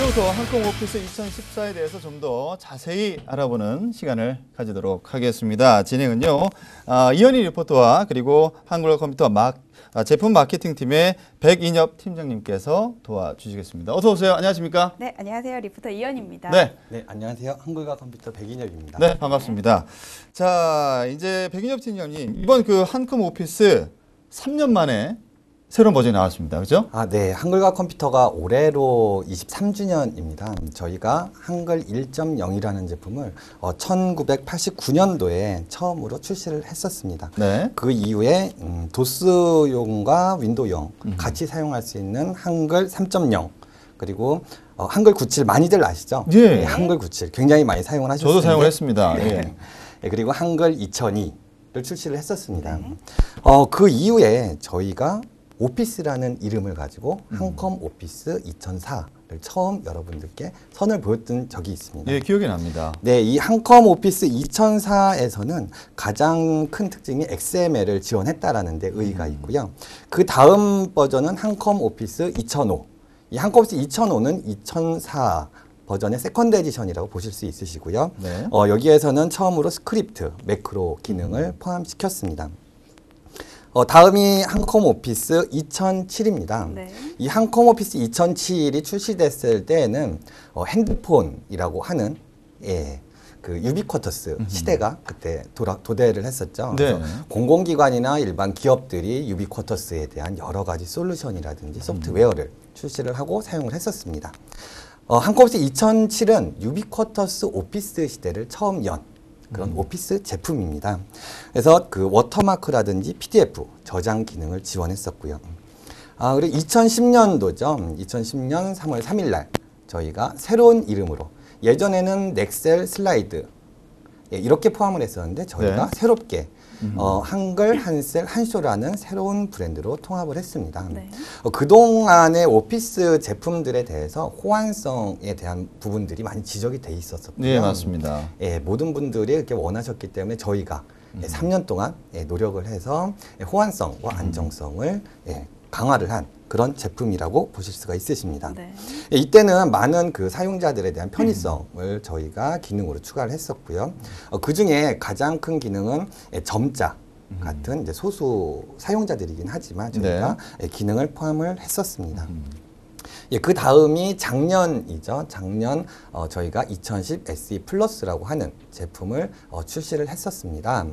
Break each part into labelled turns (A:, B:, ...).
A: 지금부터 한컴오피스 2014에 대해서 좀 더 자세히 알아보는 시간을 가지도록 하겠습니다. 진행은요, 이현희 리포터와 그리고 한글과 컴퓨터 제품 마케팅 팀의 백인엽 팀장님께서 도와주시겠습니다. 어서 오세요. 안녕하십니까?
B: 네, 안녕하세요. 리포터 이현입니다.
A: 네.
C: 네, 안녕하세요. 한글과 컴퓨터 백인엽입니다.
A: 네, 반갑습니다. 자, 이제 백인엽 팀장님, 이번 그 한컴오피스 3년 만에 새로운 버전이 나왔습니다. 그죠?
C: 네. 한글과 컴퓨터가 올해로 23주년입니다. 저희가 한글 1.0이라는 제품을 1989년도에 처음으로 출시를 했었습니다.
A: 네.
C: 그 이후에 도스용과 윈도우용 같이 사용할 수 있는 한글 3.0 그리고 한글 97 많이들 아시죠?
A: 예.
C: 네, 한글 97 굉장히 많이 사용을 하셨습니다.
A: 저도 사용을 했습니다.
C: 네.
A: 예.
C: 네, 그리고 한글 2002를 출시를 했었습니다. 그 이후에 저희가 오피스라는 이름을 가지고 한컴 오피스 2004를 처음 여러분들께 선을 보였던 적이 있습니다.
A: 예, 기억이 납니다.
C: 네, 이 한컴 오피스 2004에서는 가장 큰 특징이 XML을 지원했다라는 데 의의가 있고요. 그 다음 버전은 한컴 오피스 2005. 이 한컴 오피스 2005는 2004 버전의 세컨드 에디션이라고 보실 수 있으시고요.
A: 네.
C: 여기에서는 처음으로 스크립트, 매크로 기능을 포함시켰습니다. 다음이 한컴 오피스 2007입니다.
B: 네.
C: 이 한컴 오피스 2007이 출시됐을 때에는 핸드폰이라고 하는 그 유비쿼터스 시대가 그때 도래를 했었죠.
A: 네.
C: 그래서 공공기관이나 일반 기업들이 유비쿼터스에 대한 여러 가지 솔루션이라든지 소프트웨어를 출시를 하고 사용을 했었습니다. 한컴 오피스 2007은 유비쿼터스 오피스 시대를 처음 연 그런 오피스 제품입니다. 그래서 그 워터마크라든지 PDF 저장 기능을 지원했었고요. 그리고 2010년도죠. 2010년 3월 3일 날 저희가 새로운 이름으로 예전에는 넥셀 슬라이드 이렇게 포함을 했었는데 저희가
A: 네.
C: 새롭게 한글, 한셀, 한쇼라는 새로운 브랜드로 통합을 했습니다.
B: 네.
C: 그동안의 오피스 제품들에 대해서 호환성에 대한 부분들이 많이 지적이 돼 있었었고요.
A: 네, 맞습니다.
C: 모든 분들이 이렇게 원하셨기 때문에 저희가 3년 동안 노력을 해서 호환성과 안정성을 강화를 한 그런 제품이라고 보실 수가 있으십니다.
B: 네.
C: 이때는 많은 그 사용자들에 대한 편의성을 저희가 기능으로 추가를 했었고요. 그 중에 가장 큰 기능은 점자 같은 이제 소수 사용자들이긴 하지만 저희가 기능을 포함을 했었습니다. 그 다음이 작년이죠. 작년 저희가 2010 SE 플러스라고 하는 제품을 출시를 했었습니다.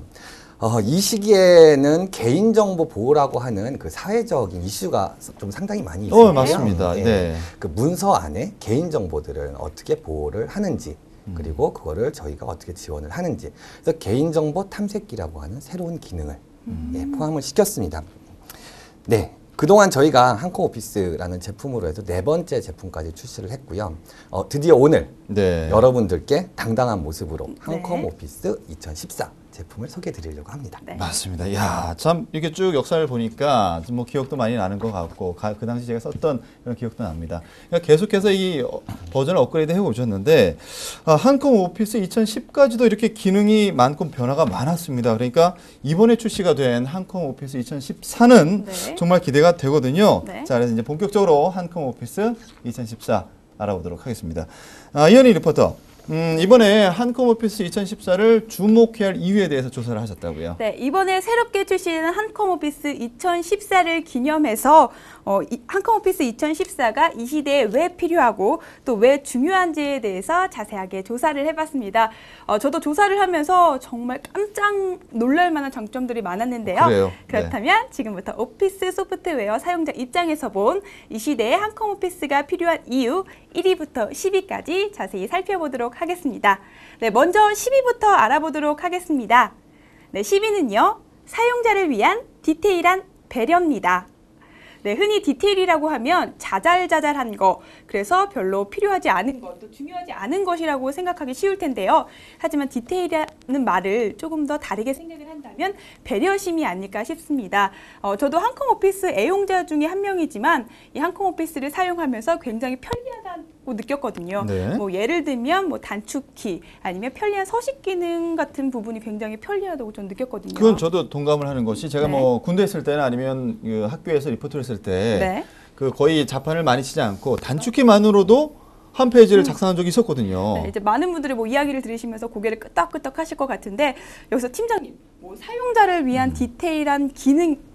C: 이 시기에는 개인정보 보호라고 하는 그 사회적인 이슈가 좀 상당히 많이 있어요.
A: 맞습니다. 네.
C: 그 문서 안에 개인정보들을 어떻게 보호를 하는지 그리고 그거를 저희가 어떻게 지원을 하는지 그래서 개인정보 탐색기라고 하는 새로운 기능을 포함을 시켰습니다. 네. 그동안 저희가 한컴 오피스라는 제품으로 해서 4번째 제품까지 출시를 했고요. 드디어 오늘 여러분들께 당당한 모습으로 한컴 오피스 2014 제품을 소개해 드리려고 합니다.
B: 네.
A: 맞습니다. 이야, 참 이렇게 쭉 역사를 보니까 뭐 기억도 많이 나는 것 같고 그 당시 제가 썼던 그런 기억도 납니다. 그러니까 계속해서 이 버전을 업그레이드 해 오셨는데 한컴 오피스 2010까지도 이렇게 기능이 많고 변화가 많았습니다. 그러니까 이번에 출시가 된 한컴 오피스 2014는
B: 네.
A: 정말 기대가 되거든요.
B: 네.
A: 자, 그래서 이제 본격적으로 한컴 오피스 2014 알아보도록 하겠습니다. 이현희 리포터. 이번에 한컴 오피스 2014를 주목해야 할 이유에 대해서 조사를 하셨다고요?
B: 네, 이번에 새롭게 출시되는 한컴 오피스 2014를 기념해서 한컴 오피스 2014가 이 시대에 왜 필요하고 또 왜 중요한지에 대해서 자세하게 조사를 해봤습니다. 저도 조사를 하면서 정말 깜짝 놀랄 만한 장점들이 많았는데요.
A: 그래요.
B: 그렇다면 지금부터 오피스 소프트웨어 사용자 입장에서 본 이 시대에 한컴 오피스가 필요한 이유 1위부터 10위까지 자세히 살펴보도록 하겠습니다. 네, 먼저 10위부터 알아보도록 하겠습니다. 네, 10위는요. 사용자를 위한 디테일한 배려입니다. 네, 흔히 디테일이라고 하면 자잘자잘한 거, 그래서 별로 필요하지 않은 것, 또 중요하지 않은 것이라고 생각하기 쉬울 텐데요. 하지만 디테일이라는 말을 조금 더 다르게 생각을 한다면 배려심이 아닐까 싶습니다. 저도 한컴 오피스 애용자 중에 한 명이지만 이 한컴 오피스를 사용하면서 굉장히 편리하다고 느꼈거든요.
A: 네.
B: 뭐 예를 들면 뭐 단축키 아니면 편리한 서식 기능 같은 부분이 굉장히 편리하다고 저는 느꼈거든요.
A: 그건 저도 동감을 하는 것이 제가
B: 네.
A: 뭐 군대 있을 때나 아니면 그 학교에서 리포트를 했을 때
B: 네.
A: 그 거의 자판을 많이 치지 않고 단축키만으로도 한 페이지를 작성한 적이 있었거든요.
B: 네, 이제 많은 분들이 뭐 이야기를 들으시면서 고개를 끄덕끄덕 하실 것 같은데 여기서 팀장님, 뭐 사용자를 위한 디테일한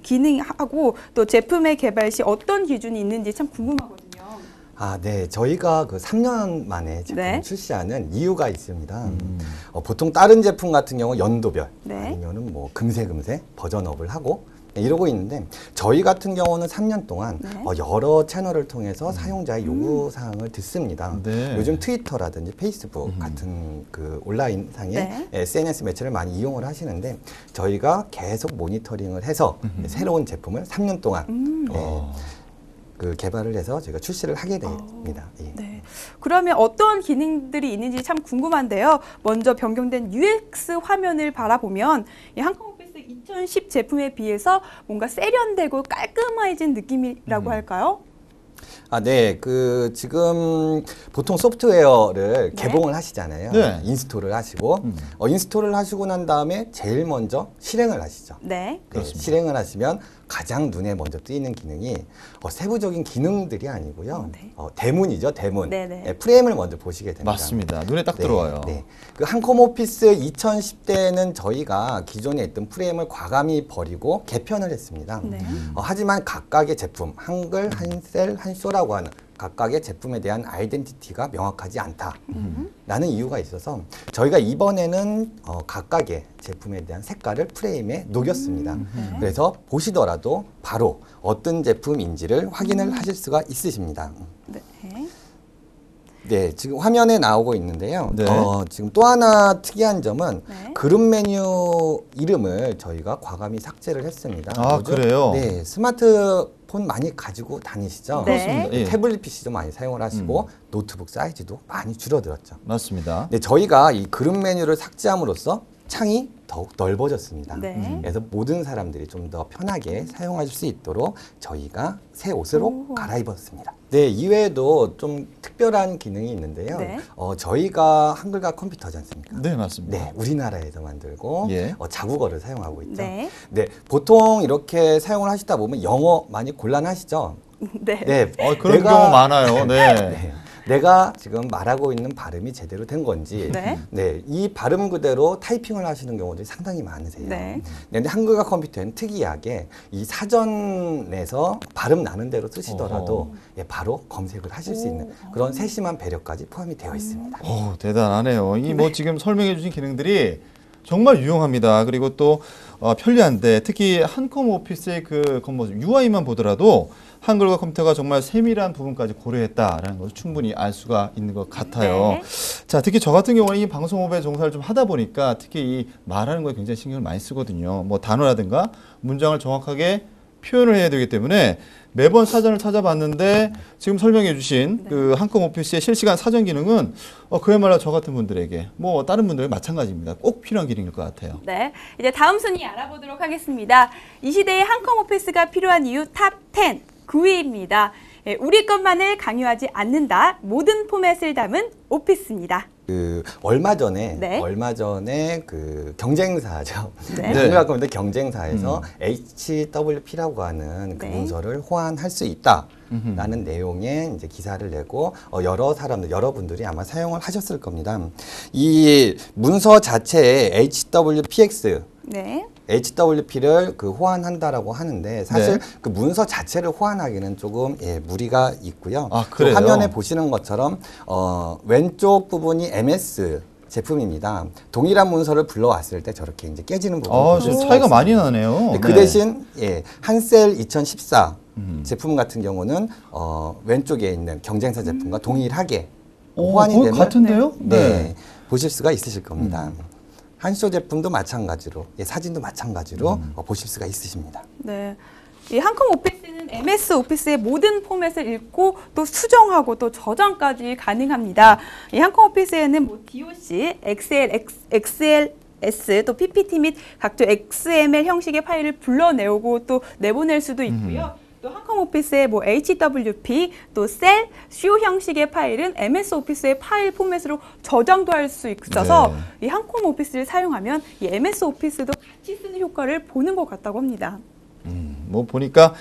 B: 기능하고 또 제품의 개발 시 어떤 기준이 있는지 참 궁금하거든요.
C: 아, 네. 저희가 그 3년 만에 제품을
B: 네.
C: 출시하는 이유가 있습니다. 보통 다른 제품 같은 경우 연도별
B: 네.
C: 아니면은 뭐 금세 버전업을 하고 이러고 있는데 저희 같은 경우는 3년 동안
B: 네.
C: 여러 채널을 통해서 사용자의 요구 사항을 듣습니다.
A: 네.
C: 요즘 트위터라든지 페이스북 같은 그 온라인 상의
B: 네.
C: SNS 매체를 많이 이용을 하시는데 저희가 계속 모니터링을 해서 새로운 제품을 3년 동안 그 개발을 해서 저희가 출시를 하게 됩니다. 예.
B: 네. 그러면 어떤 기능들이 있는지 참 궁금한데요. 먼저 변경된 UX 화면을 바라보면 이 한컴오피스 2010 제품에 비해서 뭔가 세련되고 깔끔해진 느낌이라고 할까요?
C: 아, 네. 그 지금 보통 소프트웨어를
B: 네.
C: 개봉을 하시잖아요.
A: 네.
C: 인스톨을 하시고 인스톨을 하시고 난 다음에 제일 먼저 실행을 하시죠.
B: 네.
C: 네, 실행을 하시면 가장 눈에 먼저 띄는 기능이 세부적인 기능들이 아니고요.
B: 네.
C: 대문이죠, 대문.
B: 네네.
C: 네, 프레임을 먼저 보시게 됩니다.
A: 맞습니다. 눈에 딱
C: 네,
A: 들어와요.
C: 네. 그 한컴오피스 2010대는 저희가 기존에 있던 프레임을 과감히 버리고 개편을 했습니다.
B: 네.
C: 하지만 각각의 제품, 한글, 한셀, 한쇼라고 하는 각각의 제품에 대한 아이덴티티가 명확하지 않다라는 이유가 있어서 저희가 이번에는 각각의 제품에 대한 색깔을 프레임에 녹였습니다. 그래서 보시더라도 바로 어떤 제품인지를 확인을 하실 수가 있으십니다.
B: 네.
C: 네, 지금 화면에 나오고 있는데요.
A: 네.
C: 지금 또 하나 특이한 점은
B: 네.
C: 그룹 메뉴 이름을 저희가 과감히 삭제를 했습니다.
A: 아,
C: 요즘,
A: 그래요?
C: 네, 스마트폰 많이 가지고 다니시죠?
B: 네.
A: 그렇습니다. 예.
C: 태블릿 PC도 많이 사용을 하시고 노트북 사이즈도 많이 줄어들었죠.
A: 맞습니다.
C: 근데 저희가 이 그룹 메뉴를 삭제함으로써 창이 더욱 넓어졌습니다.
B: 네.
C: 그래서 모든 사람들이 좀 더 편하게 사용하실 수 있도록 저희가 새 옷으로
B: 오.
C: 갈아입었습니다. 네, 이외에도 좀 특별한 기능이 있는데요.
B: 네.
C: 저희가 한글과 컴퓨터지 않습니까?
A: 네, 맞습니다.
C: 네, 우리나라에서 만들고
A: 예.
C: 자국어를 사용하고 있죠.
B: 네.
C: 네, 보통 이렇게 사용을 하시다 보면 영어 많이 곤란하시죠?
B: 네.
C: 네,
A: 그런 경우 많아요. 네.
C: 네. 내가 지금 말하고 있는 발음이 제대로 된 건지,
B: 네.
C: 이 발음 그대로 타이핑을 하시는 경우들이 상당히 많으세요.
B: 네.
C: 근데 한글과 컴퓨터는 특이하게 이 사전에서 발음 나는 대로 쓰시더라도 바로 검색을 하실 수 있는 그런 세심한 배려까지 포함이 되어 있습니다.
A: 오, 대단하네요. 이 뭐 지금 설명해 주신 기능들이 정말 유용합니다. 그리고 또 편리한데 특히 한컴오피스의 그 UI만 보더라도 한글과 컴퓨터가 정말 세밀한 부분까지 고려했다라는 것을 충분히 알 수가 있는 것 같아요.
B: 네.
A: 자, 특히 저 같은 경우는 이 방송업에 종사를 좀 하다 보니까 특히 이 말하는 거에 굉장히 신경을 많이 쓰거든요. 뭐 단어라든가 문장을 정확하게 표현을 해야 되기 때문에 매번 사전을 찾아봤는데 지금 설명해 주신 그 한컴오피스의 실시간 사전 기능은 그야말로 저 같은 분들에게 뭐 다른 분들에게 마찬가지입니다. 꼭 필요한 기능일 것 같아요.
B: 네, 이제 다음 순위 알아보도록 하겠습니다. 이 시대에 한컴오피스가 필요한 이유 탑 10, 9위입니다. 우리 것만을 강요하지 않는다. 모든 포맷을 담은 오피스입니다.
C: 얼마 전에
B: 네.
C: 그 경쟁사죠.
B: 네.
C: 한글과 컴퓨터 경쟁사에서 HWP라고 하는 그
B: 네.
C: 문서를 호환할 수 있다라는 내용의 이제 기사를 내고 여러분들이 아마 사용을 하셨을 겁니다. 이 문서 자체에 HWPX
B: 네.
C: HWP를 호환한다라고 하는데 사실
A: 네.
C: 그 문서 자체를 호환하기는 조금 무리가 있고요.
A: 아,
C: 또
A: 그래요?
C: 화면에 보시는 것처럼 왼쪽 부분이 제품입니다. 동일한 문서를 불러왔을 때 저렇게 이제 깨지는 부분이
A: 좀
C: 보실 수가
A: 차이가
C: 있습니다.
A: 많이 나네요.
C: 네, 그
A: 네.
C: 대신 한셀 2014 제품 같은 경우는 왼쪽에 있는 경쟁사 제품과 동일하게 호환이
A: 거의
C: 되면
A: 같은데요?
C: 네, 보실 수가 있으실 겁니다. 한쇼 제품도 마찬가지로 사진도 마찬가지로 보실 수가 있으십니다.
B: 네. 이 한컴오피스는 MS 오피스의 모든 포맷을 읽고 또 수정하고 또 저장까지 가능합니다. 이 한컴오피스에는 뭐 DOC, XLS, 또 PPT 및 각종 XML 형식의 파일을 불러내오고 또 내보낼 수도 있고요. 또 한컴오피스의 뭐 HWP, 또 셀, 쇼 형식의 파일은 MS 오피스의 파일 포맷으로 저장도 할 수 있어서 이 한컴오피스를 사용하면 이 MS 오피스도 같이 쓰는 효과를 보는 것 같다고 합니다.
A: 뭐 보니까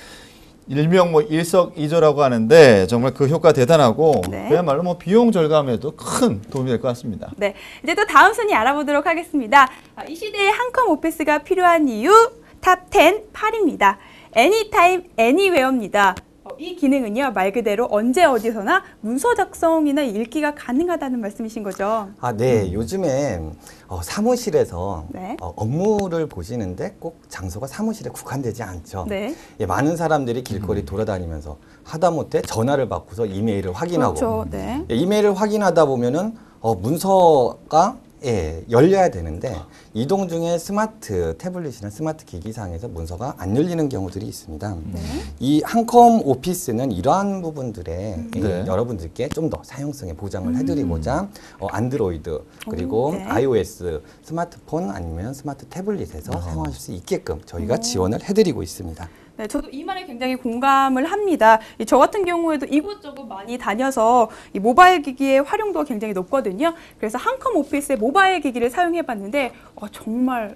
A: 일명 뭐 일석이조라고 하는데 정말 그 효과 대단하고
B: 네.
A: 그야말로 뭐 비용 절감에도 큰 도움이 될 것 같습니다.
B: 네, 이제 또 다음 순위 알아보도록 하겠습니다. 이 시대에 한컴 오피스가 필요한 이유 탑 10 8입니다. 애니타임 애니웨어입니다. 이 기능은요, 말 그대로 언제 어디서나 문서 작성이나 읽기가 가능하다는 말씀이신 거죠?
C: 아, 네. 요즘에 사무실에서
B: 네.
C: 업무를 보시는데 꼭 장소가 사무실에 국한되지 않죠.
B: 네.
C: 예, 많은 사람들이 길거리 돌아다니면서 하다못해 전화를 받고서 이메일을 확인하고
B: 그렇죠. 네.
C: 예, 이메일을 확인하다 보면은 문서가 열려야 되는데 이동 중에 스마트 태블릿이나 스마트 기기상에서 문서가 안 열리는 경우들이 있습니다. 이 한컴 오피스는 이러한 부분들에
A: 네.
C: 여러분들께 좀 더 사용성의 보장을 해드리고자 안드로이드 그리고
B: 네.
C: iOS 스마트폰 아니면 스마트 태블릿에서 사용하실 수 있게끔 저희가 지원을 해드리고 있습니다.
B: 네, 저도 이 말에 굉장히 공감을 합니다. 저 같은 경우에도 이곳저곳 많이 다녀서 이 모바일 기기의 활용도가 굉장히 높거든요. 그래서 한컴 오피스의 모바일 기기를 사용해봤는데 정말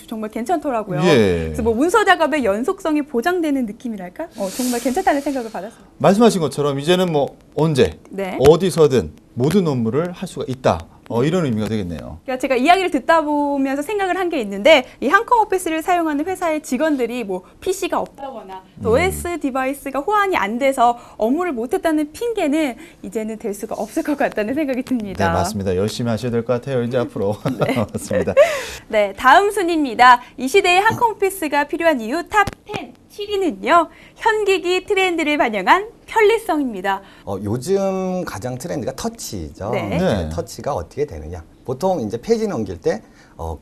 B: 정말 괜찮더라고요.
A: 예.
B: 그래서 뭐 문서 작업의 연속성이 보장되는 느낌이랄까? 정말 괜찮다는 생각을 받았어요.
A: 말씀하신 것처럼 이제는 뭐 언제
B: 네.
A: 어디서든 모든 업무를 할 수가 있다. 이런 의미가 되겠네요.
B: 그러니까 제가 이야기를 듣다 보면서 생각을 한 게 있는데 이 한컴 오피스를 사용하는 회사의 직원들이 뭐 PC가 없다거나 또 OS 디바이스가 호환이 안 돼서 업무를 못했다는 핑계는 이제는 될 수가 없을 것 같다는 생각이 듭니다.
A: 네, 맞습니다. 열심히 하셔야 될 것 같아요. 이제 앞으로. 맞습니다.
B: 네, 다음 순위입니다. 이 시대에 한컴 오피스가 필요한 이유 탑 10. 7위는요. 현기기 트렌드를 반영한 편리성입니다.
C: 요즘 가장 트렌드가 터치죠.
B: 네.
A: 네.
C: 터치가 어떻게 되느냐. 보통 이제 페이지 넘길 때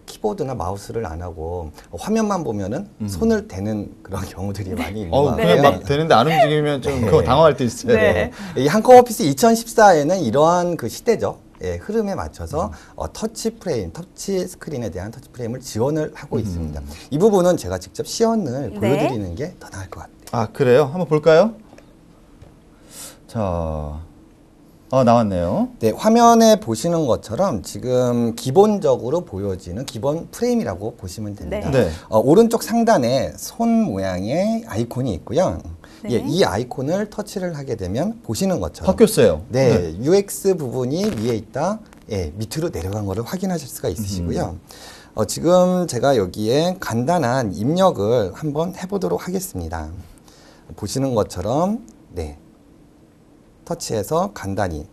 C: 키보드나 마우스를 안 하고 화면만 보면은 손을 대는 그런 경우들이 많이 있는 것 같아요.
A: 그냥 막 되는데 안 움직이면 좀 그거 당황할 때 있어요.
B: 네.
C: 이 한컴 오피스 2014에는 이러한 그 시대적 흐름에 맞춰서 터치 프레임, 터치 스크린에 대한 터치 프레임을 지원을 하고 있습니다. 이 부분은 제가 직접 시연을 보여드리는 게 더 나을 것 같아요.
A: 아, 그래요? 한번 볼까요? 자, 나왔네요.
C: 네, 화면에 보시는 것처럼 지금 기본적으로 보여지는 기본 프레임이라고 보시면 됩니다.
B: 네.
A: 네.
C: 오른쪽 상단에 손 모양의 아이콘이 있고요.
B: 네.
C: 예, 이 아이콘을 터치를 하게 되면 보시는 것처럼
A: 바뀌었어요.
C: 네, UX 부분이 위에 있다, 밑으로 내려간 거를 확인하실 수가 있으시고요. 지금 제가 여기에 간단한 입력을 한번 해보도록 하겠습니다. 보시는 것처럼 네, 터치해서 간단히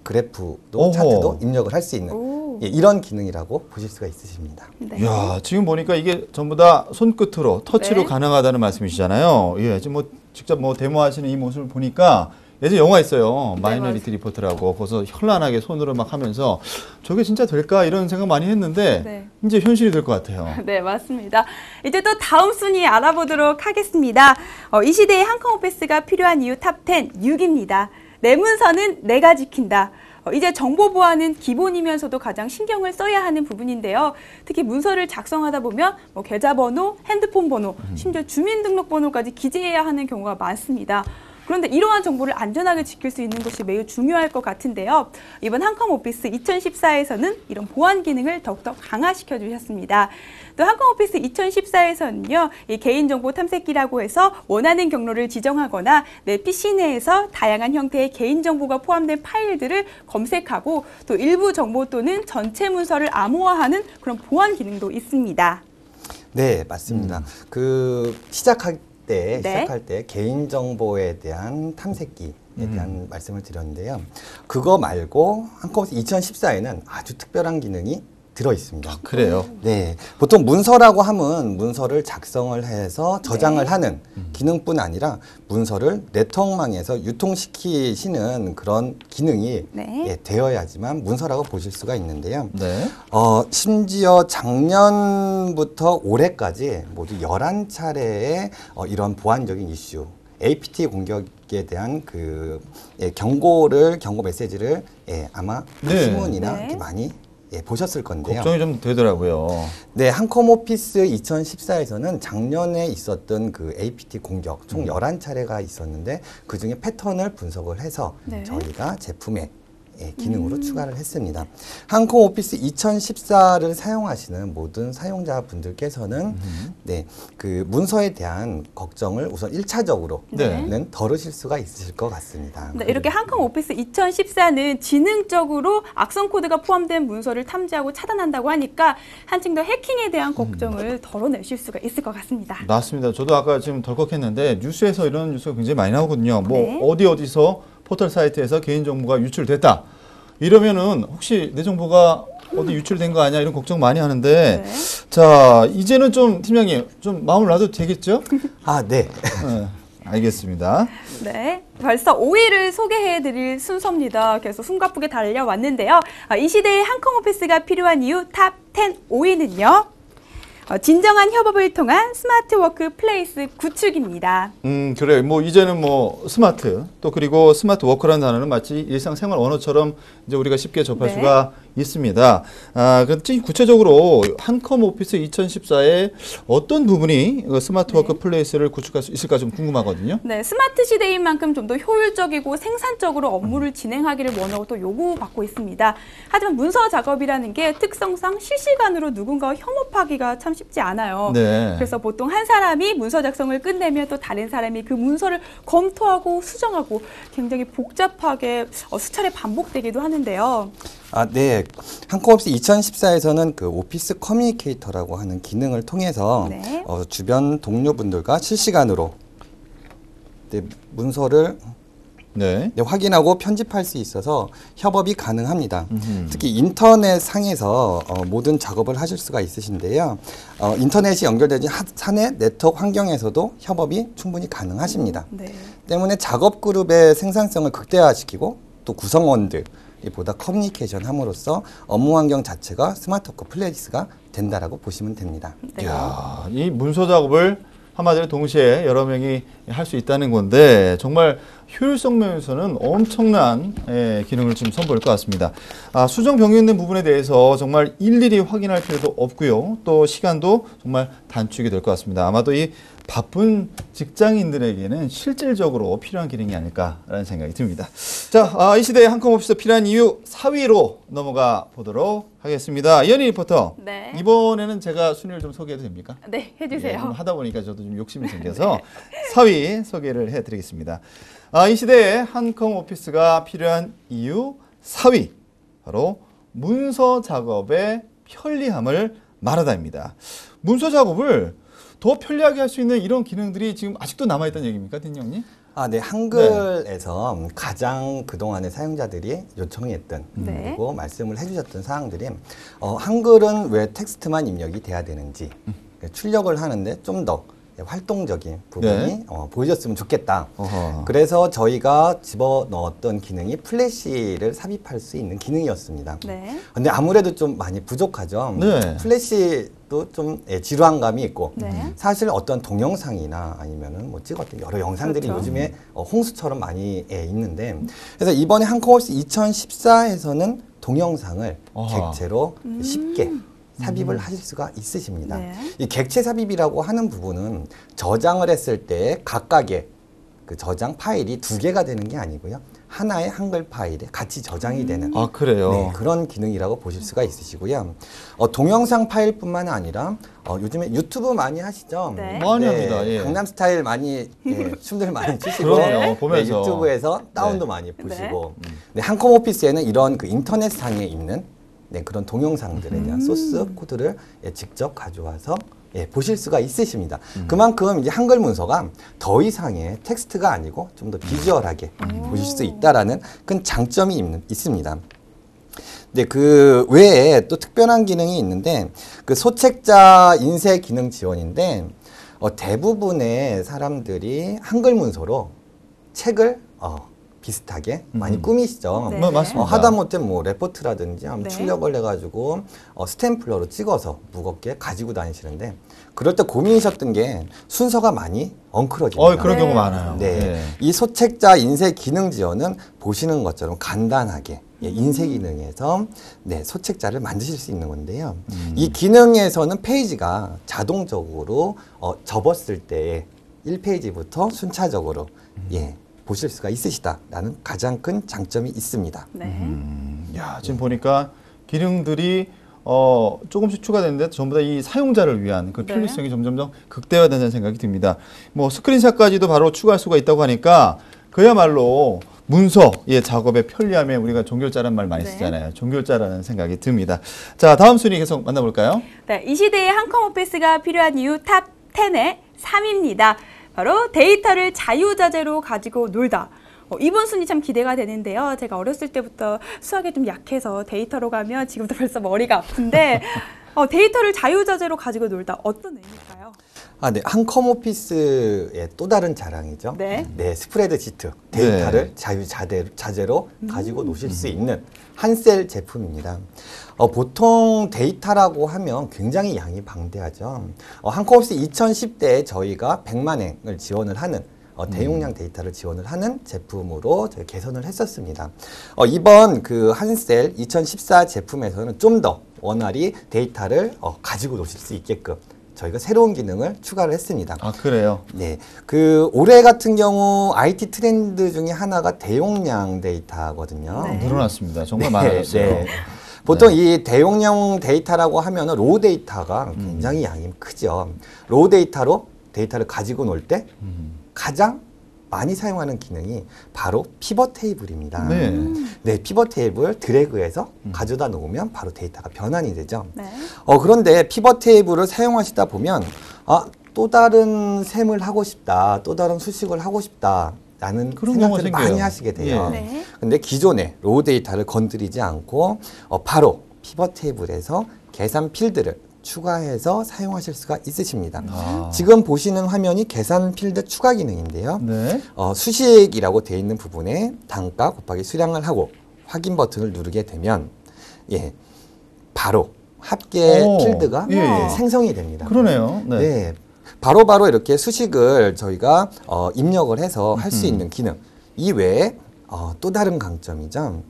C: 그래프도
A: 오호.
C: 차트도 입력을 할 수 있는 이런 기능이라고 보실 수가 있으십니다.
B: 네.
A: 이야, 지금 보니까 이게 전부 다 손끝으로 터치로
B: 네.
A: 가능하다는 말씀이시잖아요. 예, 지금 뭐 직접 뭐 데모하시는 이 모습을 보니까 예전 영화 있어요. 마이너리티 리포트라고. 거기서 현란하게 손으로 막 하면서 저게 진짜 될까 이런 생각 많이 했는데
B: 네.
A: 이제 현실이 될 것 같아요.
B: 네, 맞습니다. 이제 또 다음 순위 알아보도록 하겠습니다. 이 시대에 한컴 오피스가 필요한 이유 탑 10, 6입니다. 내 문서는 내가 지킨다. 이제 정보 보안은 기본이면서도 가장 신경을 써야 하는 부분인데요. 특히 문서를 작성하다 보면 뭐 계좌번호, 핸드폰 번호, 심지어 주민등록번호까지 기재해야 하는 경우가 많습니다. 그런데 이러한 정보를 안전하게 지킬 수 있는 것이 매우 중요할 것 같은데요. 이번 한컴 오피스 2014에서는 이런 보안 기능을 더욱더 강화시켜 주셨습니다. 또 한컴 오피스 2014에서는요, 이 개인정보 탐색기라고 해서 원하는 경로를 지정하거나 내 PC 내에서 다양한 형태의 개인정보가 포함된 파일들을 검색하고 또 일부 정보 또는 전체 문서를 암호화하는 그런 보안 기능도 있습니다.
C: 네, 맞습니다. 시작할
B: 네.
C: 때 개인정보에 대한 탐색기에 대한 말씀을 드렸는데요. 그거 말고 한컴 오피스 2014에는 아주 특별한 기능이 들어 있습니다.
A: 그래요.
C: 네, 보통 문서라고 하면 문서를 작성을 해서 저장을 하는 기능뿐 아니라 문서를 네트워크망에서 유통시키시는 그런 기능이 되어야지만 문서라고 보실 수가 있는데요.
A: 네.
C: 심지어 작년부터 올해까지 모두 11차례의 이런 보안적인 이슈, APT 공격에 대한 경고 메시지를 아마 신문이나 이렇게 많이 보셨을 건데요.
A: 걱정이 좀 되더라고요.
C: 네, 한컴 오피스 2014에서는 작년에 있었던 그 APT 공격 총 11차례가 있었는데 그중에 패턴을 분석을 해서 저희가 제품에 예, 기능으로 추가를 했습니다. 한컴 오피스 2014를 사용하시는 모든 사용자분들께서는 네, 그 문서에 대한 걱정을 우선 1차적으로는
A: 네.
C: 덜으실 수가 있으실 것 같습니다.
B: 네, 이렇게 한컴 오피스 2014는 지능적으로 악성 코드가 포함된 문서를 탐지하고 차단한다고 하니까 한층 더 해킹에 대한 걱정을 덜어내실 수가 있을 것 같습니다.
A: 맞습니다. 저도 아까 지금 덜컥했는데 뉴스에서 이런 뉴스가 굉장히 많이 나오거든요. 뭐
B: 네.
A: 어디서 포털 사이트에서 개인 정보가 유출됐다. 이러면은 혹시 내 정보가 어디 유출된 거 아니야? 이런 걱정 많이 하는데
B: 네.
A: 자, 이제는 좀 팀장님 좀 마음을 놔도 되겠죠?
C: 아, 네.
A: 네, 알겠습니다.
B: 네, 벌써 5위를 소개해드릴 순서입니다. 계속 숨가쁘게 달려왔는데요. 이 시대에 한컴 오피스가 필요한 이유 탑 10 5위는요. 진정한 협업을 통한 스마트 워크 플레이스 구축입니다.
A: 그래요. 뭐 이제는 뭐 스마트 또 그리고 스마트 워크라는 단어는 마치 일상생활 언어처럼 이제 우리가 쉽게 접할
B: 네.
A: 수가 있습니다. 그런데 구체적으로 한컴 오피스 2014에 어떤 부분이 스마트 워크 플레이스를 구축할 수 있을까 좀 궁금하거든요.
B: 네, 스마트 시대인 만큼 좀 더 효율적이고 생산적으로 업무를 진행하기를 원하고 또 요구받고 있습니다. 하지만 문서 작업이라는 게 특성상 실시간으로 누군가와 협업하기가 참 쉽지 않아요.
A: 네.
B: 그래서 보통 한 사람이 문서 작성을 끝내면 또 다른 사람이 그 문서를 검토하고 수정하고 굉장히 복잡하게 수차례 반복되기도 하는데요.
C: 아, 네. 한컴 오피스 2014에서는 그 오피스 커뮤니케이터라고 하는 기능을 통해서
B: 네.
C: 주변 동료분들과 실시간으로 네, 문서를
A: 네.
C: 네, 확인하고 편집할 수 있어서 협업이 가능합니다. 특히 인터넷 상에서 모든 작업을 하실 수가 있으신데요. 인터넷이 연결되지 사내 네트워크 환경에서도 협업이 충분히 가능하십니다.
B: 네.
C: 때문에 작업 그룹의 생산성을 극대화시키고 또 구성원들 보다 커뮤니케이션 함으로써 업무 환경 자체가 스마트워크 플레이스가 된다라고 보시면 됩니다.
B: 네.
A: 이야, 이 문서 작업을 한마디로 동시에 여러 명이 할 수 있다는 건데 정말 효율성 면에서는 엄청난 기능을 지금 선보일 것 같습니다. 수정 변경된 부분에 대해서 정말 일일이 확인할 필요도 없고요. 또 시간도 정말 단축이 될 것 같습니다. 아마도 이 바쁜 직장인들에게는 실질적으로 필요한 기능이 아닐까라는 생각이 듭니다. 자, 이 시대에 한컴 오피스 필요한 이유 4위로 넘어가 보도록 하겠습니다. 이현희 리포터.
B: 네.
A: 이번에는 제가 순위를 좀 소개해도 됩니까?
B: 네,
A: 예,
B: 해주세요.
A: 좀 하다 보니까 저도 좀 욕심이 생겨서 4위 소개를 해드리겠습니다. 이 시대에 한컴 오피스가 필요한 이유 4위 바로 문서 작업의 편리함을 말하다입니다. 문서 작업을 더 편리하게 할 수 있는 이런 기능들이 지금 아직도 남아있다는 얘기입니까, 팀장님?
C: 아, 네. 한글에서 가장 그동안의 사용자들이 요청했던
B: 네.
C: 그리고 말씀을 해주셨던 사항들이 한글은 왜 텍스트만 입력이 돼야 되는지 출력을 하는데 좀 더 활동적인 부분이
A: 네.
C: 보여줬으면 좋겠다.
A: 어허.
C: 그래서 저희가 집어넣었던 기능이 플래시를 삽입할 수 있는 기능이었습니다.
B: 네.
C: 근데 아무래도 좀 많이 부족하죠.
A: 네.
C: 플래시도 좀 지루한 감이 있고
B: 네.
C: 사실 어떤 동영상이나 아니면은 뭐 찍었던 여러 영상들이
B: 그렇죠.
C: 요즘에 홍수처럼 많이 있는데 그래서 이번에 한컴 오피스 2014에서는 동영상을
A: 아하.
C: 객체로 쉽게 삽입을 하실 수가 있으십니다.
B: 네.
C: 이 객체 삽입이라고 하는 부분은 저장을 했을 때 각각의 그 저장 파일이 2개가 되는 게 아니고요. 하나의 한글 파일에 같이 저장이 되는
A: 아, 그래요?
C: 네, 그런 기능이라고 보실 수가 있으시고요. 동영상 파일뿐만 아니라 요즘에 유튜브 많이 하시죠?
B: 네.
A: 많이 합니다. 예.
C: 강남스타일 많이 춤들 많이 추시고
A: 그럼요, 보면서.
C: 유튜브에서 다운도
A: 네.
C: 많이 보시고 네, 한컴 오피스에는 이런 그 인터넷 상에 있는 그런 동영상들에 대한 소스 코드를 직접 가져와서 보실 수가 있으십니다. 그만큼 이제 한글 문서가 더 이상의 텍스트가 아니고 좀 더 비주얼하게 보실 수 있다라는 큰 장점이 있습니다. 네, 그 외에 또 특별한 기능이 있는데 그 소책자 인쇄 기능 지원인데 대부분의 사람들이 한글 문서로 책을 비슷하게 많이 꾸미시죠.
B: 네.
A: 맞습니다.
C: 하다못해 뭐 레포트라든지
B: 네.
C: 출력을 해가지고 스탬플러로 찍어서 무겁게 가지고 다니시는데 그럴 때 고민이셨던 게 순서가 많이 엉클어집니다.
A: 그런
B: 네.
A: 경우 많아요.
C: 네.
A: 네.
C: 이 소책자 인쇄 기능 지원은 보시는 것처럼 간단하게 인쇄 기능에서 소책자를 만드실 수 있는 건데요. 이 기능에서는 페이지가 자동적으로 접었을 때 1페이지부터 순차적으로 보실 수가 있으시다라는 가장 큰 장점이 있습니다.
B: 네.
A: 야, 지금 보니까 기능들이 조금씩 추가됐는데 전부 다 이 사용자를 위한 그
B: 네.
A: 편리성이 점점 극대화된다는 생각이 듭니다. 뭐 스크린샷까지도 바로 추가할 수가 있다고 하니까 그야말로 문서의 작업의 편리함에 우리가 종결자라는 말 많이
B: 네.
A: 쓰잖아요. 종결자라는 생각이 듭니다. 자, 다음 순위 계속 만나볼까요?
B: 네, 이 시대에 한컴 오피스가 필요한 이유 탑 10의 3입니다. 바로 데이터를 자유자재로 가지고 놀다. 이번 순위 참 기대가 되는데요. 제가 어렸을 때부터 수학에 좀 약해서 데이터로 가면 지금도 벌써 머리가 아픈데 데이터를 자유자재로 가지고 놀다 어떤 의미일까요?
C: 네, 한컴 오피스의 또 다른 자랑이죠.
B: 네.
C: 스프레드시트 데이터를 자유자재로 가지고 노실 수 있는 한셀 제품입니다. 보통 데이터라고 하면 굉장히 양이 방대하죠. 한컴 오피스 2010대에 저희가 100만 행을 지원을 하는 대용량 데이터를 지원을 하는 제품으로 저희 개선을 했었습니다. 이번 그 한셀 2014 제품에서는 좀 더 원활히 데이터를 가지고 노실 수 있게끔 저희가 새로운 기능을 추가를 했습니다.
A: 아, 그래요?
C: 네. 그 올해 같은 경우 IT 트렌드 중에 하나가 대용량 데이터거든요.
B: 네.
A: 늘어났습니다. 정말 많아졌어요.
C: 보통 이 대용량 데이터라고 하면 로우 데이터가 굉장히 양이 크죠. 로우 데이터로 데이터를 가지고 놀 때 가장 많이 사용하는 기능이 바로 피벗 테이블입니다.
A: 네.
C: 피벗 테이블 드래그해서 가져다 놓으면 바로 데이터가 변환이 되죠.
B: 네.
C: 그런데 피벗 테이블을 사용하시다 보면 또 다른 셈을 하고 싶다, 또 다른 수식을 하고 싶다. 라는
A: 그런
C: 생각들을
A: 경우가
C: 많이
A: 생겨요.
C: 하시게 돼요.
B: 예. 네.
C: 근데 기존의 로우 데이터를 건드리지 않고 바로 피벗 테이블에서 계산 필드를 추가해서 사용하실 수가 있으십니다. 지금 보시는 화면이 계산 필드 추가 기능인데요.
A: 네.
C: 수식이라고 되어 있는 부분에 단가 곱하기 수량을 하고 확인 버튼을 누르게 되면 바로 합계 필드가 생성이 됩니다.
A: 그러네요. 네.
C: 바로바로 이렇게 수식을 저희가 입력을 해서 할 수 있는 기능 이외에 또 다른 강점이죠.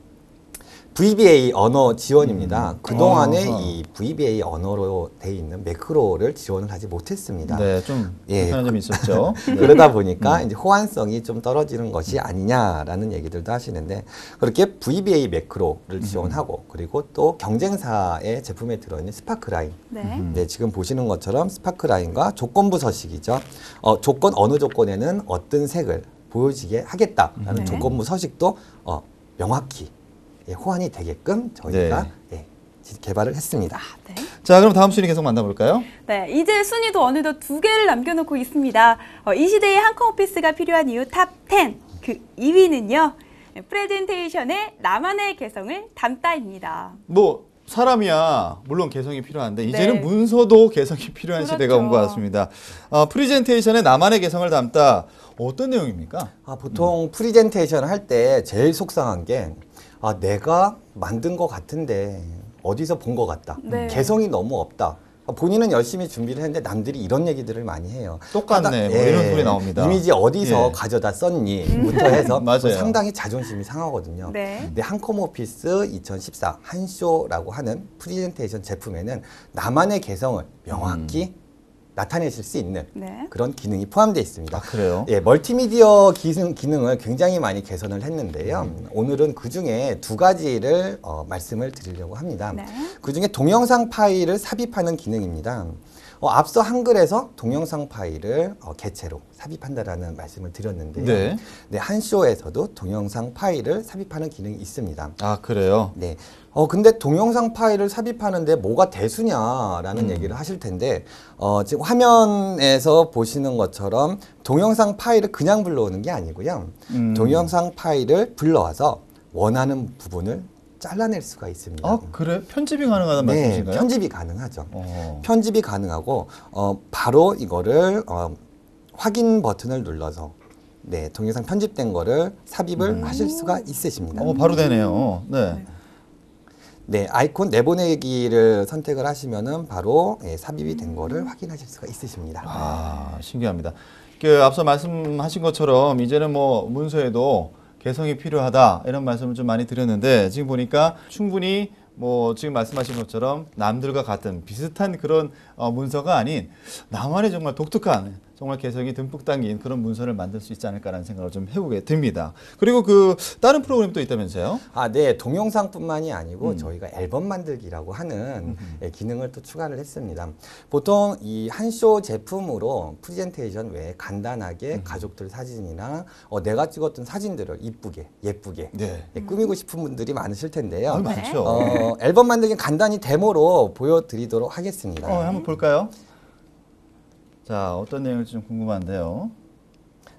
C: VBA 언어 지원입니다. 그동안에 이 VBA 언어로 되어 있는 매크로를 지원을 하지 못했습니다.
A: 네, 좀 불편한 점이 있었죠. 네.
C: 그러다 보니까 이제 호환성이 좀 떨어지는 것이 아니냐라는 얘기들도 하시는데 그렇게 VBA 매크로를 지원하고 그리고 또 경쟁사의 제품에 들어있는 스파크라인
B: 네.
C: 지금 보시는 것처럼 스파크라인과 조건부 서식이죠. 어느 조건에는 어떤 색을 보여지게 하겠다라는
B: 네.
C: 조건부 서식도 명확히 호환이 되게끔 저희가 개발을 했습니다.
B: 네.
A: 자, 그럼 다음 순위 계속 만나볼까요?
B: 네, 이제 순위도 어느덧 2개를 남겨놓고 있습니다. 이 시대에 한컴 오피스가 필요한 이유 탑 10. 그 2위는요. 프레젠테이션에 나만의 개성을 담다입니다.
A: 뭐 사람이야 물론 개성이 필요한데 이제는
B: 네.
A: 문서도 개성이 필요한
B: 그렇죠.
A: 시대가 온 것 같습니다. 프레젠테이션에 나만의 개성을 담다. 어떤 내용입니까?
C: 보통 프레젠테이션을 할 때 제일 속상한 게 내가 만든 것 같은데 어디서 본 것 같다.
B: 네.
C: 개성이 너무 없다. 본인은 열심히 준비를 했는데 남들이 이런 얘기들을 많이 해요.
A: 똑같네. 뭐 이런 소리 나옵니다.
C: 이미지 어디서 가져다 썼니?부터 해서
A: 맞아요.
C: 상당히 자존심이 상하거든요.
B: 네.
C: 근데 한컴 오피스 2014 한쇼라고 하는 프레젠테이션 제품에는 나만의 개성을 명확히 나타내실 수 있는
B: 네.
C: 그런 기능이 포함되어 있습니다.
A: 아, 그래요?
C: 멀티미디어 기능을 굉장히 많이 개선을 했는데요. 오늘은 그 중에 2가지를 말씀을 드리려고 합니다.
B: 네.
C: 그 중에 동영상 파일을 삽입하는 기능입니다. 앞서 한글에서 동영상 파일을 개체로 삽입한다라는 말씀을 드렸는데요.
A: 네.
C: 한쇼에서도 동영상 파일을 삽입하는 기능이 있습니다.
A: 아, 그래요?
C: 네. 근데 동영상 파일을 삽입하는데 뭐가 대수냐라는 얘기를 하실 텐데, 지금 화면에서 보시는 것처럼 동영상 파일을 그냥 불러오는 게 아니고요. 동영상 파일을 불러와서 원하는 부분을 잘라낼 수가 있습니다.
A: 아, 그래? 편집이 가능하다는 말씀이신가요?
C: 편집이 가능하죠. 편집이 가능하고, 바로 이거를, 확인 버튼을 눌러서, 동영상 편집된 거를 삽입을 하실 수가 있으십니다.
A: 바로 되네요. 네.
C: 아이콘 내보내기를 선택을 하시면은 바로 삽입이 된 거를 확인하실 수가 있으십니다.
A: 아, 신기합니다. 앞서 말씀하신 것처럼 이제는 뭐 문서에도 개성이 필요하다 이런 말씀을 좀 많이 드렸는데 지금 보니까 충분히 뭐 지금 말씀하신 것처럼 남들과 같은 비슷한 그런 문서가 아닌 나만의 정말 독특한 정말 개성이 듬뿍 담긴 그런 문서를 만들 수 있지 않을까라는 생각을 좀 해보게 됩니다. 그리고 그 다른 프로그램도 있다면서요?
C: 아, 네. 동영상뿐만이 아니고 저희가 앨범 만들기라고 하는 기능을 또 추가를 했습니다. 보통 이 한쇼 제품으로 프레젠테이션 외에 간단하게 가족들 사진이나 내가 찍었던 사진들을 예쁘게
A: 네.
C: 꾸미고 싶은 분들이 많으실 텐데요.
A: 많죠.
C: 앨범 만들기 간단히 데모로 보여드리도록 하겠습니다.
A: 한번 볼까요? 자, 어떤 내용일지 좀 궁금한데요.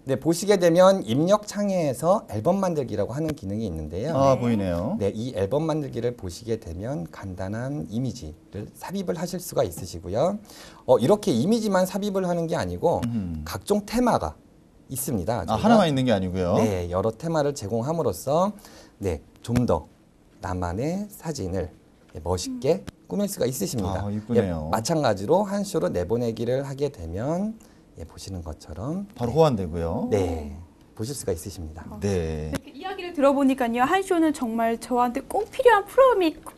C: 네, 보시게 되면 입력 창에서 앨범 만들기라고 하는 기능이 있는데요.
A: 보이네요.
C: 네, 이 앨범 만들기를 보시게 되면 간단한 이미지를 삽입을 하실 수가 있으시고요. 이렇게 이미지만 삽입을 하는 게 아니고 각종 테마가 있습니다.
A: 하나만 있는 게 아니고요.
C: 네, 여러 테마를 제공함으로써 좀 더 나만의 사진을 멋있게 꾸밀 수가 있으십니다.
A: 이쁘네요.
C: 마찬가지로 한 쇼로 내보내기를 하게 되면 보시는 것처럼
A: 바로 호환되고요.
C: 네, 보실 수가 있으십니다.
A: 네.
B: 이렇게 이야기를 들어보니까요, 한쇼는 정말 저한테 꼭 필요한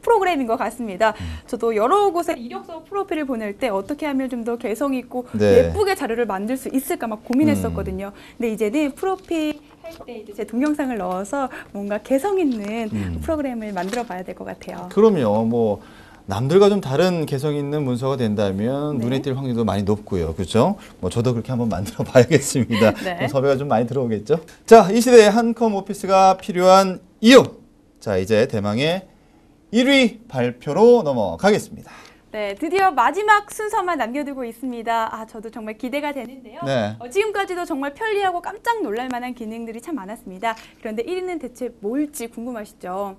B: 프로그램인 것 같습니다. 저도 여러 곳에 이력서 프로필을 보낼 때 어떻게 하면 좀 더 개성 있고
A: 네.
B: 예쁘게 자료를 만들 수 있을까 막 고민했었거든요. 근데 이제는 프로필 할 때 이제 제 동영상을 넣어서 뭔가 개성 있는 프로그램을 만들어 봐야 될 것 같아요.
A: 그럼요. 뭐 남들과 좀 다른 개성 있는 문서가 된다면
B: 네.
A: 눈에 띌 확률도 많이 높고요. 그렇죠? 뭐 저도 그렇게 한번 만들어 봐야겠습니다.
B: 네.
A: 섭외가 좀 많이 들어오겠죠? 자, 이 시대에 한컴 오피스가 필요한 이유. 자, 이제 대망의 1위 발표로 넘어가겠습니다.
B: 네, 드디어 마지막 순서만 남겨두고 있습니다. 저도 정말 기대가 되는데요.
A: 네.
B: 지금까지도 정말 편리하고 깜짝 놀랄 만한 기능들이 참 많았습니다. 그런데 1위는 대체 뭘지 궁금하시죠?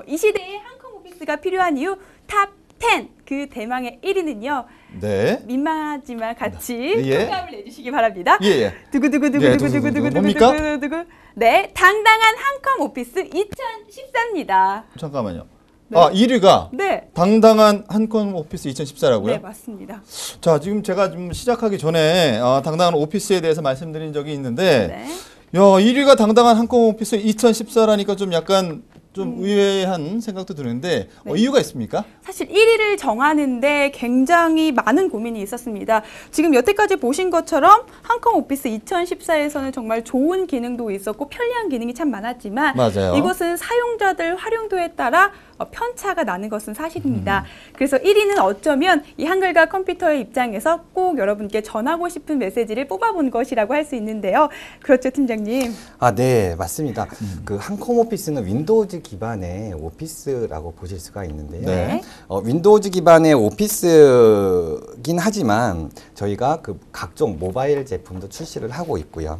B: 이 시대에 한컴 오피스가 필요한 이유 탑 10! 그 대망의 1위는요.
A: 네.
B: 민망하지만 같이
A: 예.
B: 통감을 내주시기 바랍니다.
A: 예.
B: 두구두구두구두구두구두구두구두구. 네, 당당한 한컴 오피스 2014입니다.
A: 잠깐만요.
B: 네.
A: 1위가
B: 네.
A: 당당한 한컴 오피스 2014라고요?
B: 네, 맞습니다.
A: 자, 지금 제가 좀 시작하기 전에 당당한 오피스에 대해서 말씀드린 적이 있는데
B: 네.
A: 야, 1위가 당당한 한컴 오피스 2014라니까 좀 약간 좀 의외한 생각도 드는데
B: 네.
A: 이유가 있습니까?
B: 사실 1위를 정하는데 굉장히 많은 고민이 있었습니다. 지금 여태까지 보신 것처럼 한컴 오피스 2014에서는 정말 좋은 기능도 있었고 편리한 기능이 참 많았지만
A: 맞아요.
B: 이것은 사용자들 활용도에 따라 편차가 나는 것은 사실입니다. 그래서 1위는 어쩌면 이 한글과 컴퓨터의 입장에서 꼭 여러분께 전하고 싶은 메시지를 뽑아본 것이라고 할 수 있는데요. 그렇죠, 팀장님?
C: 네, 맞습니다. 그 한컴 오피스는 윈도우즈 기반의 오피스라고 보실 수가 있는데요.
A: 네.
C: 윈도우즈 기반의 오피스긴 하지만 저희가 그 각종 모바일 제품도 출시를 하고 있고요.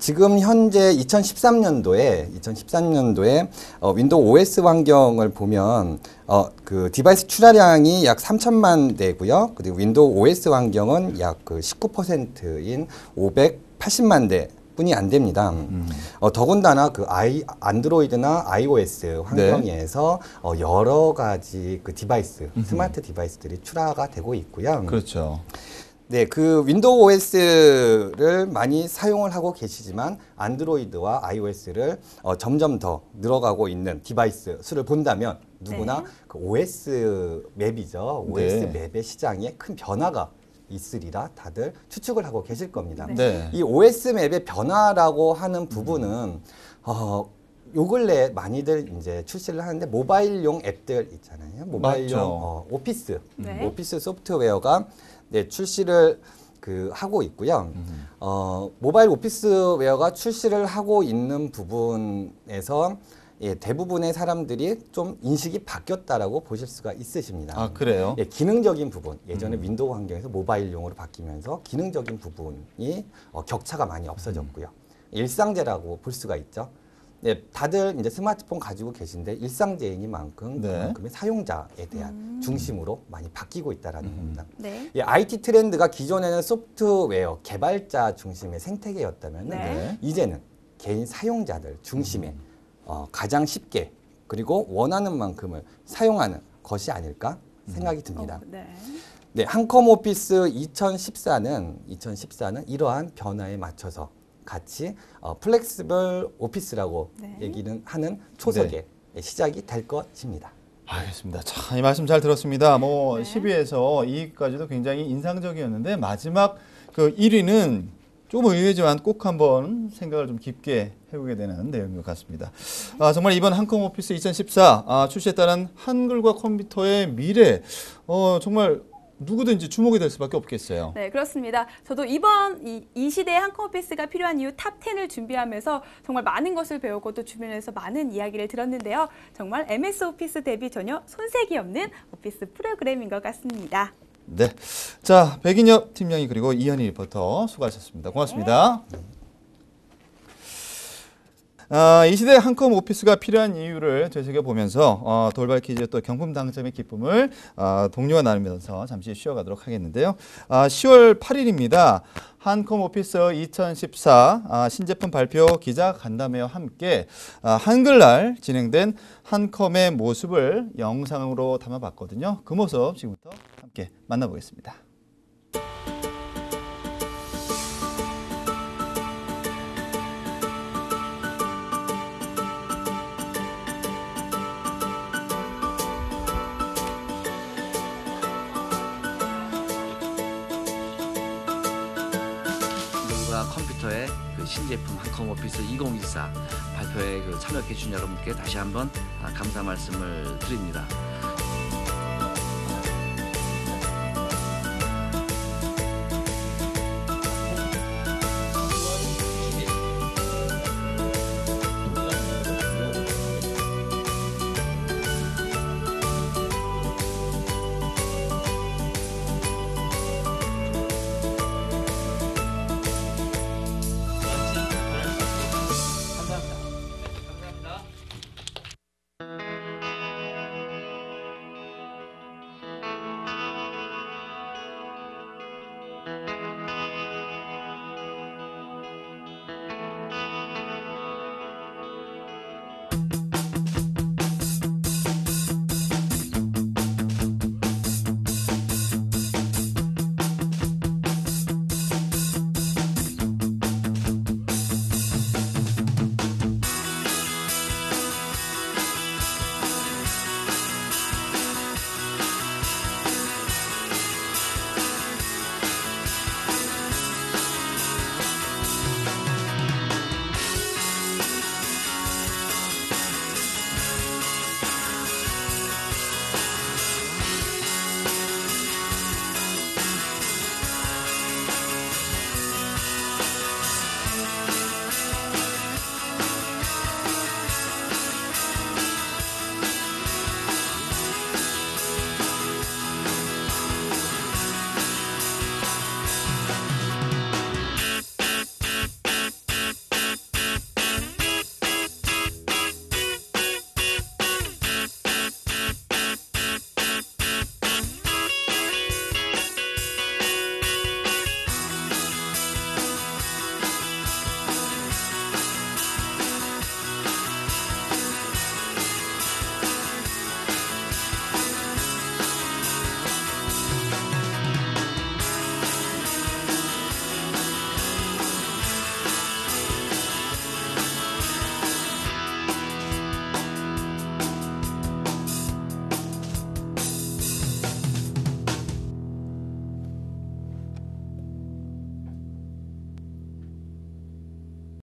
C: 지금 현재 2013년도에 윈도우 OS 환경을 보면 그 디바이스 출하량이 약 3천만 대고요. 그리고 윈도우 OS 환경은 약 19%인 580만 대 뿐이 안 됩니다. 더군다나 그 안드로이드나 iOS 환경에서 여러 가지 그 디바이스, 스마트 디바이스들이 출하가 되고 있고요.
A: 그렇죠.
C: 네, 그 윈도우 OS를 많이 사용을 하고 계시지만 안드로이드와 iOS를 점점 더 늘어가고 있는 디바이스 수를 본다면 누구나
B: 네.
C: 그 OS 맵이죠. OS
A: 네.
C: 맵의 시장에 큰 변화가 있으리라 다들 추측을 하고 계실 겁니다.
A: 네.
C: 이 OS 맵의 변화라고 하는 부분은 요 근래 많이들 이제 출시를 하는데 모바일용 앱들 있잖아요. 모바일용
A: 맞죠.
C: 오피스,
B: 네.
C: 오피스 소프트웨어가 출시를 하고 있고요. 모바일 오피스웨어가 출시를 하고 있는 부분에서 대부분의 사람들이 좀 인식이 바뀌었다라고 보실 수가 있으십니다.
A: 그래요?
C: 기능적인 부분, 예전에 윈도우 환경에서 모바일용으로 바뀌면서 기능적인 부분이 격차가 많이 없어졌고요. 일상재라고 볼 수가 있죠. 네, 다들 이제 스마트폰 가지고 계신데 일상재이니만큼
A: 네.
C: 그만큼의 사용자에 대한 중심으로 많이 바뀌고 있다라는 겁니다.
B: 네.
C: IT 트렌드가 기존에는 소프트웨어 개발자 중심의 생태계였다면
B: 네.
C: 이제는 개인 사용자들 중심의 가장 쉽게 그리고 원하는 만큼을 사용하는 것이 아닐까 생각이 듭니다.
B: 네.
C: 네, 한컴 오피스 2014는 이러한 변화에 맞춰서 같이 플렉시블 오피스라고
B: 네.
C: 얘기는 하는 초석의 시작이 될 것입니다.
A: 알겠습니다. 자, 이 말씀 잘 들었습니다. 뭐
B: 네.
A: 10위에서 2위까지도 굉장히 인상적이었는데 마지막 그 1위는 조금 의외지만 꼭 한번 생각을 좀 깊게 해보게 되는 내용인 것 같습니다. 정말 이번 한컴 오피스 2014 출시에 따른 한글과 컴퓨터의 미래, 정말 누구든지 주목이 될 수밖에 없겠어요.
B: 네, 그렇습니다. 저도 이번 이 시대의 한컴 오피스가 필요한 이유 탑 10을 준비하면서 정말 많은 것을 배우고 또 주변에서 많은 이야기를 들었는데요. 정말 MS 오피스 대비 전혀 손색이 없는 오피스 프로그램인 것 같습니다.
A: 네, 자 백인엽 팀장이 그리고 이현희 리포터 수고하셨습니다. 고맙습니다. 이 시대에 한컴 오피스가 필요한 이유를 되새겨보면서 돌발 퀴즈 또 경품 당첨의 기쁨을 동료와 나누면서 잠시 쉬어가도록 하겠는데요. 10월 8일입니다. 한컴 오피스 2014 신제품 발표 기자 간담회와 함께 한글날 진행된 한컴의 모습을 영상으로 담아봤거든요. 그 모습 지금부터 함께 만나보겠습니다.
D: 컴퓨터의 그 신제품 한컴 오피스 2014 발표에 참여해 주신 여러분께 다시 한번 감사 말씀을 드립니다.